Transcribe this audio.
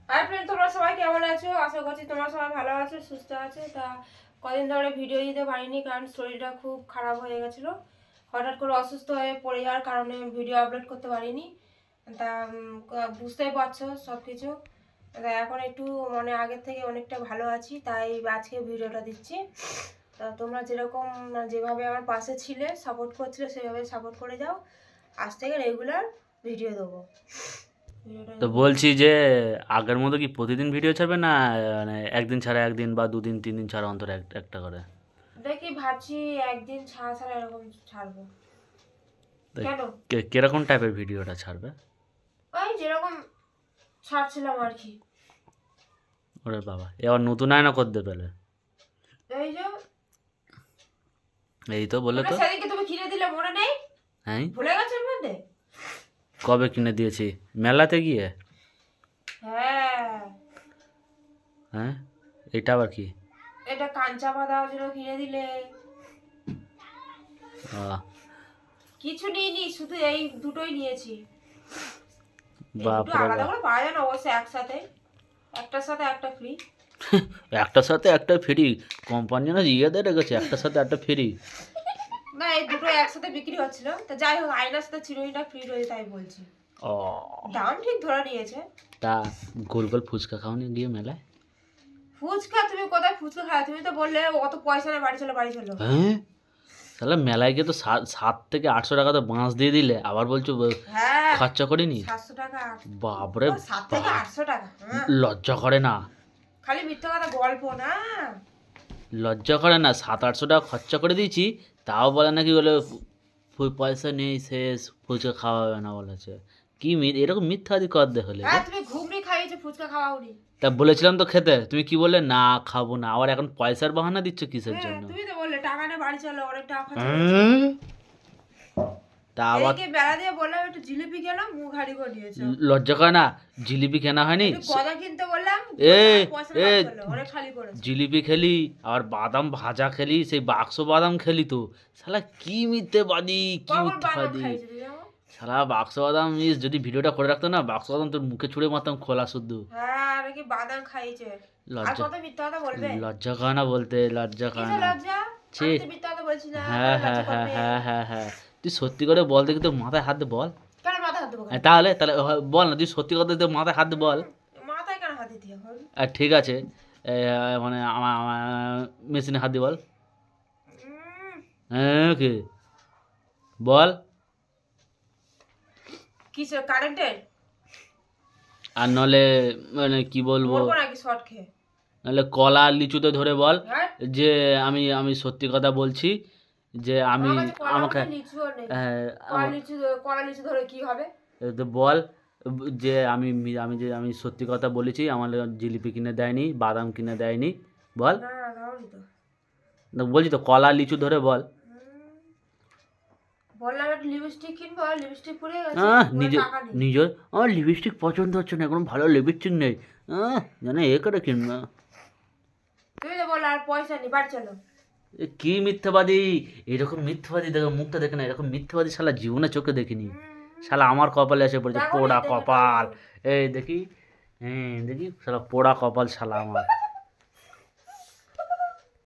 Hi friend, তোমরা সবাই কেমন আছো? আশা করছি তোমরা সবাই ভালো আছো, সুস্থ আছো। তা কদিন ধরে ভিডিও দিতে পারিনি, কারণ শরীরটা খুব খারাপ হয়ে গেছিলো। হঠাৎ করে অসুস্থ হয়ে পড়ে যাওয়ার কারণে ভিডিও আপলোড করতে পারিনি। তা বুঝতেই পারছো সব কিছু। তা এখন একটু মানে আগের থেকে অনেকটা ভালো আছি, তাই আজকে ভিডিওটা দিচ্ছি। তা তোমরা যেরকম যেভাবে আমার পাশে ছিলে, সাপোর্ট করছিলে, সেভাবে সাপোর্ট করে যাও। আজ থেকে রেগুলার ভিডিও দেবো। তো বলছি যে আগের মতো কি প্রতিদিন ভিডিও ছাড়বে না মানে একদিন ছাড়া একদিন বা দুদিন 3 দিন ছাড়া অন্তর একটা করে? দেখি ভাবছি একদিন ছাড়া ছাড়া এরকম ছাড়বো। তো কেন? কিরকম টাইপের ভিডিওটা ছাড়বে? ওই যেরকম ছাড়ছিলাম আর কি। ওরে বাবা, এবার নতুন আয়না করতে পেলে? এই যে এই তো বলে ওটা তো। সেদিনকে তুমি কিনে দিলে, মনে নেই? হ্যাঁ, ভুলে গেছো এর মধ্যে? কবে কিনে দিয়েছি? মেলাতে গিয়ে? হ্যাঁ, হ্যাঁ, এটা আবার কি? এটা কাঞ্চা বাঁধার জন্য কিনে দিলে। আহ, কিছু নিইনি, শুধু এই দুটোই নিয়েছি। এই দুটো বাপরে আলাদা বাপ। করে পাওয়া যায় না অবশ্যই, একসাথে একটার সাথে একটা ফ্রি। একটার সাথে একটা ফ্রি? কোম্পানি না ইয়ে দিয়ে রেখেছে একটার সাথে একটা ফ্রি? না, এই দুটো একসাথে বিক্রি হচ্ছিল, তো যাই হোক আয়নার সাথে চিরুনিটা ফ্রি রয়েছে তাই বলছি। ও, দাম ঠিক ধরে নিয়েছে। তা গোল গোল ফুচকা খাওনি গিয়ে মেলায়? ফুচকা? তুমি কোথায় ফুচকা খাও? তুমি তো বললে অত পয়সা নেই, বাড়ি চলো বাড়ি চলো। হ্যাঁ, তাহলে মেলায় গিয়ে তো 7 থেকে 800 টাকা তো বাঁশ দিয়ে দিলে, আবার বলছো হ্যাঁ, খরচা করিনি? 700 টাকা। বাপরে 7 থেকে 800 টাকা? হ্যাঁ, লজ্জা করে না? খালি মিথ্যা কথা গল্প না। লজ্জা করে না? 700-800 টাকা খরচা করে দিয়েছি, তাও বলে নাকি বলে পয়সা নেই, শেষ, ফুচকা খাওয়া হবে না বলেছে। কি এরকম মিথ্যাবাদী কর দেখলে হ্যাঁ, গো? তুমি ঘুগনি খাইয়েছো, ফুচকা খাওয়াওনি। তা বলেছিলাম তো খেতে, তুমি কি বললে? না খাবো না। আবার এখন পয়সার বাহানা দিচ্ছ কিসের হ্যাঁ, জন্য? তুমি তো বললে টাকা নিয়ে বাড়ি চলো, অনেক টাকা খরচা করেছো। হুম? তা আবার এদিকে বেলা দিয়ে বললাম একটু জিলিপি গেলাম, মুখ হাড়ি করে নিয়েছো। লজ্জা করে না? জিলিপি কেনা হয়নি? একটু গজা কিনতে বললাম, এ পয়সা এ বাড়ি চলো, অনেক খালি করেছো। জিলিপি খেলি, আবার বাদাম ভাজা খেলি, সেই বাক্স বাদাম খেলি তো। শালা কি মিথ্যেবাদী, কি কখন বাদাম মিথ্যেবাদী! খাইছো তুমি আমার? শালা বাক্স বাদাম যদি ভিডিওটা করে রাখতো না, বাক্স বাদাম তোর মুখে ছুঁড়ে মারতাম খোলা শুদ্ধ। হ্যাঁ, নাকি বাদাম খাইয়েছে। আর লজ্জা কত মিথ্যা কথা বলবে? লজ্জা করে না বলতে? লজ্জা করে কিসে না? লজ্জা? ছি! আমি তো মিথ্যা কথা বলছি না, হ্যাঁ কেন হ্যাঁ লজ্জা হ্যাঁ করবে? হ্যাঁ হ্যাঁ হ্যাঁ, তুই সত্যি করে বল দেখি, তোর মাথায় হাত দিয়ে বল। কেন মাথা হাত দেবো কেন? তাহলে তাহলে বল না, তুই সত্যি কথা তোর মাথায় হাত দিয়ে বল। মাথায় কেন হাত দিতে এখন? ঠিক আছে, এ, মানে আমার আমার মেশিনে হাত দিয়ে বল। উম, হ্যাঁ, কি বল। কিসের কারেন্টের? আর নলে মানে কি বলবো, মরবো নাকি শর্ট খেয়ে? নাহলে কলা আর লিচুতে ধরে বল হ্যাঁ, যে আমি আমি সত্যি কথা বলছি, যে আমি আমার কাছে কলাও আমাকে নেই, লিচুও নেই। হ্যাঁ, কলা লিচু ধরে কি হবে? তো বল যে আমি সত্যি কথা বলেছি, আমার জিলিপি কিনে দেয়নি, বাদাম কিনে দেয়নি, বল। না না, দাওনি তো। না, বলছি তো কলা লিচু ধরে বল। বললাম একটু লিপস্টিক কিনবো, লিপস্টিক পরে গেছে, বলে নিজে টাকা নেই। নিজের আমার লিপস্টিক পছন্দ হচ্ছে না, এখন ভালো লিপস্টিক নেই। জানে এ করে কিনবে। তুমি তো বললে আর পয়সা নেই, বাড়ি চলো। কি মিথ্যাবাদী! এরকম মিথ্যাবাদী দেখো, মুখটা দেখে না, এরকম মিথ্যাবাদী শালা জীবনে চোখে দেখিনি। শালা আমার কপালে এসে পড়েছে দেখো নি, পোড়া দেখলে কপাল। পাবো। এই দেখি, হ্যাঁ দেখি, শালা পোড়া কপাল শালা আমার।